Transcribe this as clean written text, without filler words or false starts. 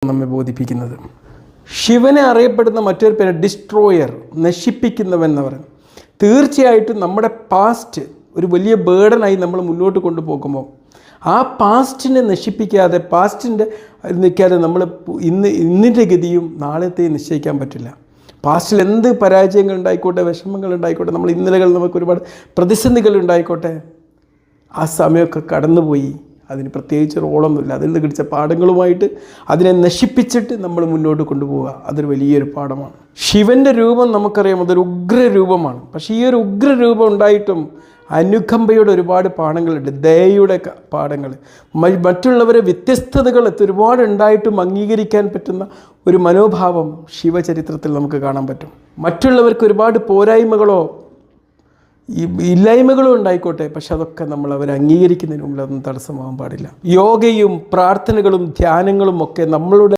നമ്മെ ബോധിപ്പിക്കുന്നത്. ശിവനെ അറിയപ്പെടുന്ന മറ്റൊരു പേര് ഡിസ്ട്രോയർ, നശിപ്പിക്കുന്നവൻ എന്ന് പറയും. തീർച്ചയായിട്ടും നമ്മുടെ പാസ്റ്റ് ഒരു വലിയ ബേർഡനായി നമ്മൾ മുന്നോട്ട് കൊണ്ടുപോകുമ്പോൾ ആ പാസ്റ്റിനെ നശിപ്പിക്കാതെ, പാസ്റ്റിൻ്റെ നിൽക്കാതെ നമ്മൾ ഇന്നിൻ്റെ ഗതിയും നാളത്തെയും നിശ്ചയിക്കാൻ പറ്റില്ല. പാസ്റ്റിൽ എന്ത് പരാജയങ്ങൾ ഉണ്ടായിക്കോട്ടെ, വിഷമങ്ങൾ ഉണ്ടായിക്കോട്ടെ, നമ്മൾ ഇന്നലകൾ നമുക്ക് ഒരുപാട് പ്രതിസന്ധികൾ ഉണ്ടായിക്കോട്ടെ, ആ സമയമൊക്കെ കടന്നുപോയി. അതിന് പ്രത്യേകിച്ച് റോളൊന്നുമില്ല. അതിൽ നിന്ന് കിട്ടിച്ച പാഠങ്ങളുമായിട്ട് അതിനെ നശിപ്പിച്ചിട്ട് നമ്മൾ മുന്നോട്ട് കൊണ്ടുപോവുക, അതൊരു വലിയൊരു പാഠമാണ്. ശിവൻ്റെ രൂപം നമുക്കറിയാം, അതൊരു ഉഗ്രരൂപമാണ്. പക്ഷേ ഈ ഒരു ഉഗ്രരൂപം ഉണ്ടായിട്ടും അനുകമ്പയുടെ ഒരുപാട് പാഠങ്ങളുണ്ട്, ദയയുടെ പാഠങ്ങൾ, മറ്റുള്ളവരെ വ്യത്യസ്തതകൾ ഒരുപാട് ഉണ്ടായിട്ടും അംഗീകരിക്കാൻ പറ്റുന്ന ഒരു മനോഭാവം ശിവചരിത്രത്തിൽ നമുക്ക് കാണാൻ പറ്റും. മറ്റുള്ളവർക്ക് ഒരുപാട് പോരായ്മകളോ ഇല്ലായ്മകളും ഉണ്ടായിക്കോട്ടെ, പക്ഷെ അതൊക്കെ നമ്മൾ അവരെ അംഗീകരിക്കുന്നതിന് മുമ്പിൽ അതൊന്നും തടസ്സമാകാൻ പാടില്ല. യോഗയും പ്രാർത്ഥനകളും ധ്യാനങ്ങളും ഒക്കെ നമ്മളുടെ